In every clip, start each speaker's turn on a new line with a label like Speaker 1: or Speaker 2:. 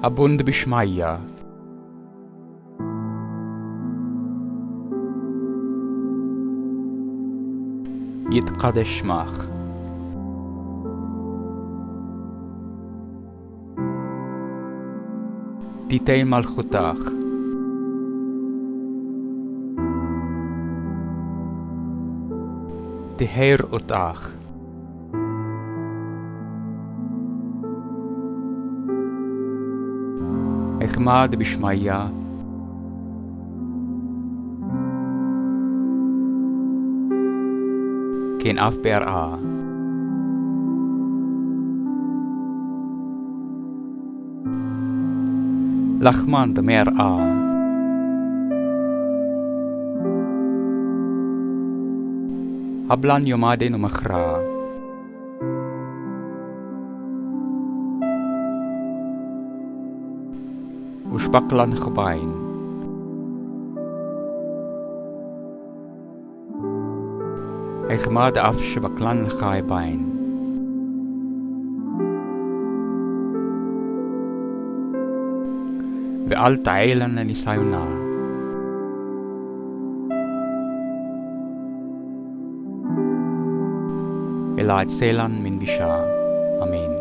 Speaker 1: abbun bishmaya. يتقدس شماخ تيتين ملخوتاخ تهير أتاخ heykhma bishmaya كين أف بير لخمان دمير هبلان يوما دين umachra ushbaq chobayn heykhma af shbaqlan chobayn ve'al ta'elan nisayona elad selan min bisha. Amen.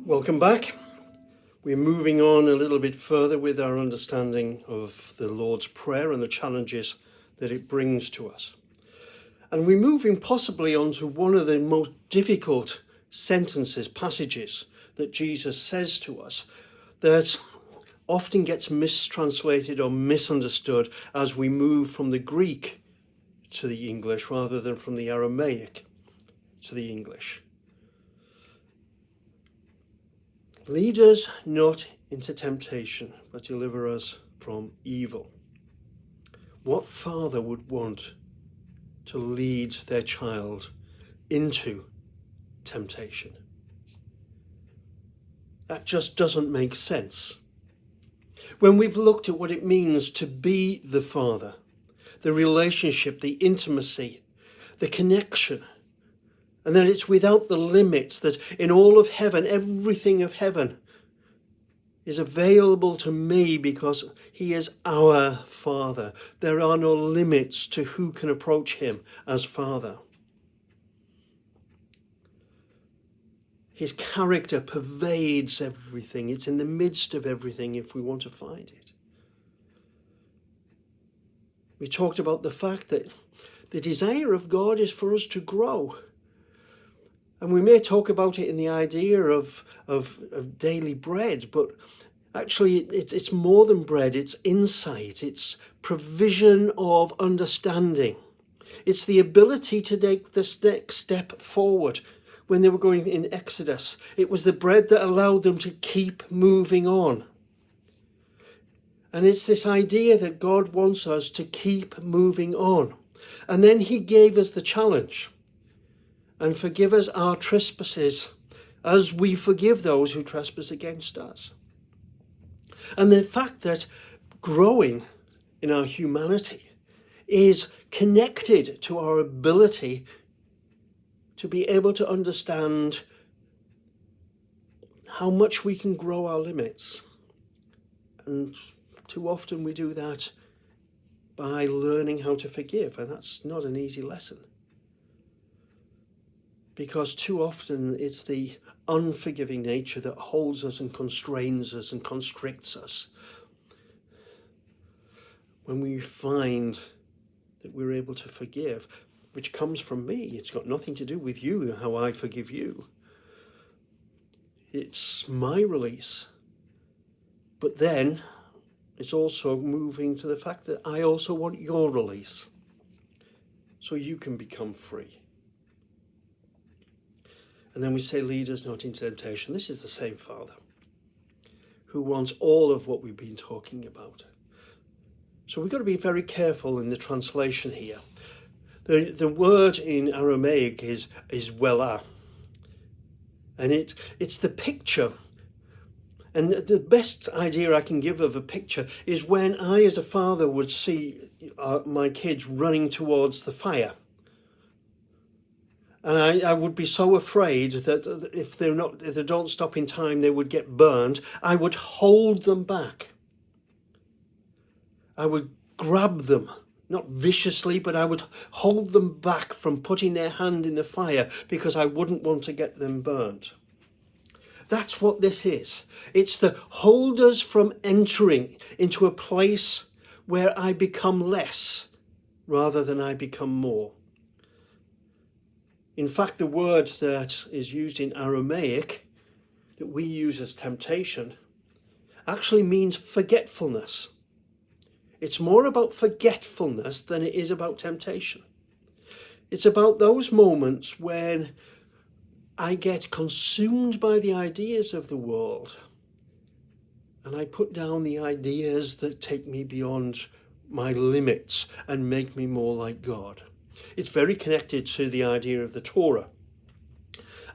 Speaker 2: Welcome back. We're moving on a little bit further with our understanding of the Lord's Prayer and the challenges that it brings to us. And we're moving possibly on to one of the most difficult passages that Jesus says to us that often gets mistranslated or misunderstood as we move from the Greek to the English rather than from the Aramaic to the English. Lead us not into temptation, but deliver us from evil. What father would want to lead their child into temptation? That just doesn't make sense. When we've looked at what it means to be the father, the relationship, the intimacy, the connection, and that it's without the limits, that in all of heaven, everything of heaven is available to me because he is our Father. There are no limits to who can approach him as Father. His character pervades everything. It's in the midst of everything if we want to find it. We talked about the fact that the desire of God is for us to grow. And we may talk about it in the idea of daily bread, but actually it's more than bread, it's insight, it's provision of understanding. It's the ability to take this next step forward. When they were going in Exodus, it was the bread that allowed them to keep moving on. And it's this idea that God wants us to keep moving on. And then he gave us the challenge. And forgive us our trespasses as we forgive those who trespass against us. And the fact that growing in our humanity is connected to our ability to be able to understand how much we can grow our limits. And too often we do that by learning how to forgive, and that's not an easy lesson. Because too often it's the unforgiving nature that holds us and constrains us and constricts us. When we find that we're able to forgive, which comes from me, it's got nothing to do with you, how I forgive you. It's my release. But then it's also moving to the fact that I also want your release, so you can become free. And then we say, lead us not into temptation. This is the same Father who wants all of what we've been talking about. So we've got to be very careful in the translation here. The word in Aramaic is wela. And it's the picture. And the best idea I can give of a picture is when I, as a father, would see my kids running towards the fire. And I would be so afraid that if they don't stop in time, they would get burned. I would hold them back. I would grab them, not viciously, but I would hold them back from putting their hand in the fire because I wouldn't want to get them burned. That's what this is. It's to hold us from entering into a place where I become less rather than I become more. In fact, the word that is used in Aramaic, that we use as temptation, actually means forgetfulness. It's more about forgetfulness than it is about temptation. It's about those moments when I get consumed by the ideas of the world and I put down the ideas that take me beyond my limits and make me more like God. It's very connected to the idea of the Torah.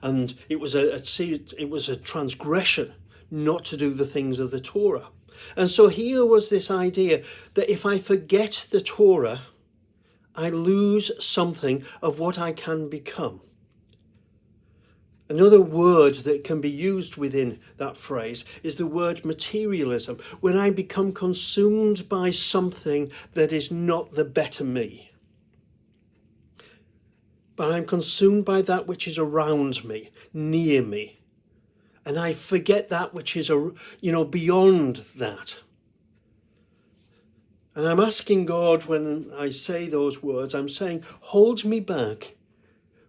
Speaker 2: And it was a transgression not to do the things of the Torah. And so here was this idea that if I forget the Torah, I lose something of what I can become. Another word that can be used within that phrase is the word materialism, when I become consumed by something that is not the better me. But I'm consumed by that which is around me, near me. And I forget that which is, beyond that. And I'm asking God, when I say those words, I'm saying, hold me back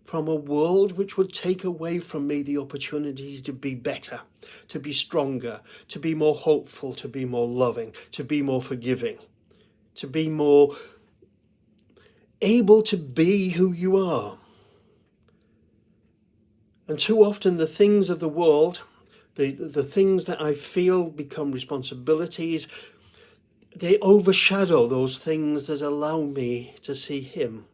Speaker 2: from a world which would take away from me the opportunity to be better, to be stronger, to be more hopeful, to be more loving, to be more forgiving, to be more able to be who you are. And too often the things of the world, the things that I feel become responsibilities, they overshadow those things that allow me to see him.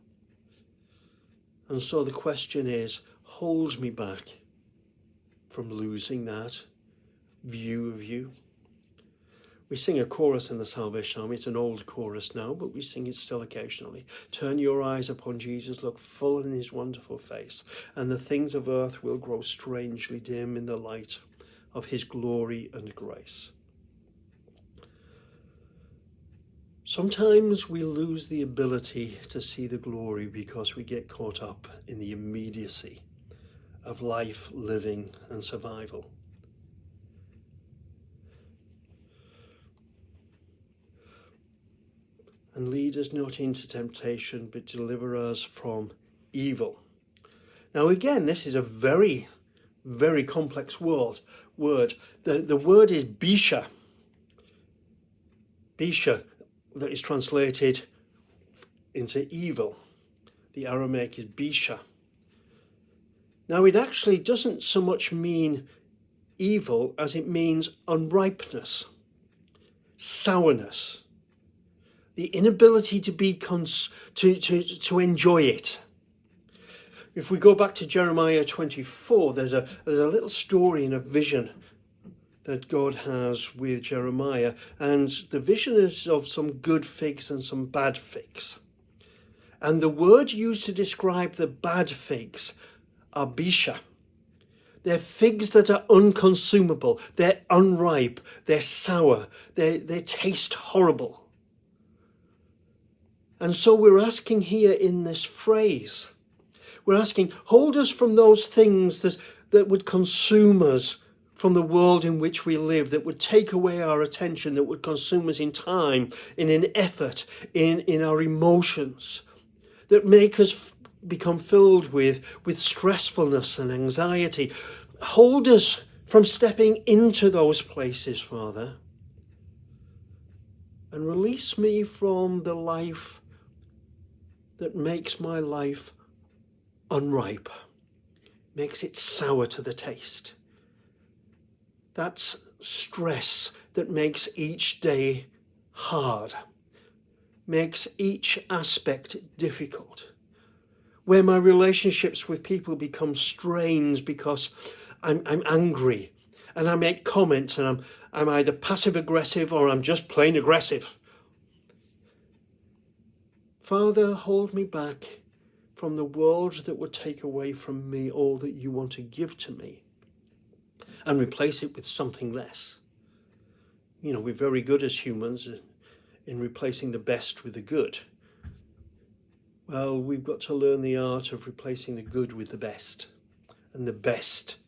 Speaker 2: And so the question is, hold me back from losing that view of you. We sing a chorus in the Salvation Army. It's an old chorus now, but we sing it still occasionally. Turn your eyes upon Jesus, look full in his wonderful face, and the things of earth will grow strangely dim in the light of his glory and grace. Sometimes we lose the ability to see the glory because we get caught up in the immediacy of life, living, and survival. And lead us not into temptation, but deliver us from evil. Now again, this is a very, very complex word. The word is bisha. Bisha, that is translated into evil. The Aramaic is bisha. Now it actually doesn't so much mean evil as it means unripeness, sourness, the inability to be to enjoy it. If we go back to Jeremiah 24, there's a little story and a vision that God has with Jeremiah, and the vision is of some good figs and some bad figs. And the word used to describe the bad figs are bisha. They're figs that are unconsumable, they're unripe, they're sour, they taste horrible. And so we're asking here in this phrase, we're asking, hold us from those things that would consume us from the world in which we live, that would take away our attention, that would consume us in time, in an effort, in our emotions, that make us become filled with stressfulness and anxiety. Hold us from stepping into those places, Father, and release me from the life that makes my life unripe, makes it sour to the taste. That's stress that makes each day hard, makes each aspect difficult, where my relationships with people become strained because I'm angry and I make comments and I'm either passive aggressive or I'm just plain aggressive. Father, hold me back from the world that would take away from me all that you want to give to me and replace it with something less. You know, we're very good as humans in replacing the best with the good. Well, we've got to learn the art of replacing the good with the best. And the best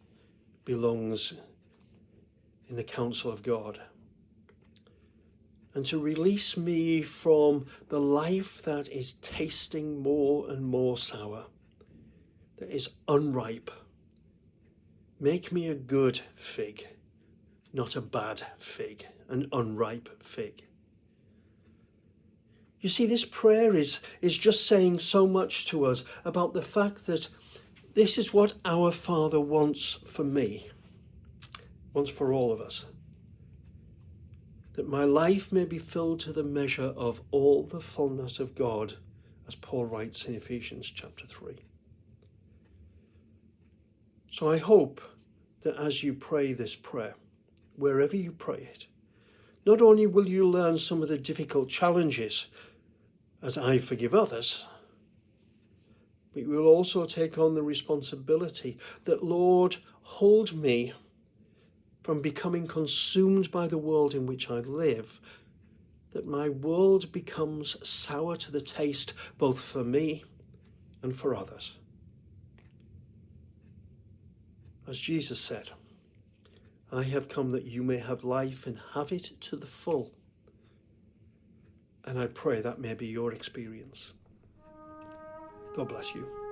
Speaker 2: belongs in the counsel of God. And to release me from the life that is tasting more and more sour, that is unripe. Make me a good fig, not a bad fig, an unripe fig. You see, this prayer is just saying so much to us about the fact that this is what our Father wants for me, wants for all of us. That my life may be filled to the measure of all the fullness of God, as Paul writes in Ephesians chapter 3. So I hope that as you pray this prayer, wherever you pray it, not only will you learn some of the difficult challenges as I forgive others, but you will also take on the responsibility that, Lord, hold me from becoming consumed by the world in which I live, that my world becomes sour to the taste both for me and for others. As Jesus said, I have come that you may have life and have it to the full. And I pray that may be your experience. God bless you.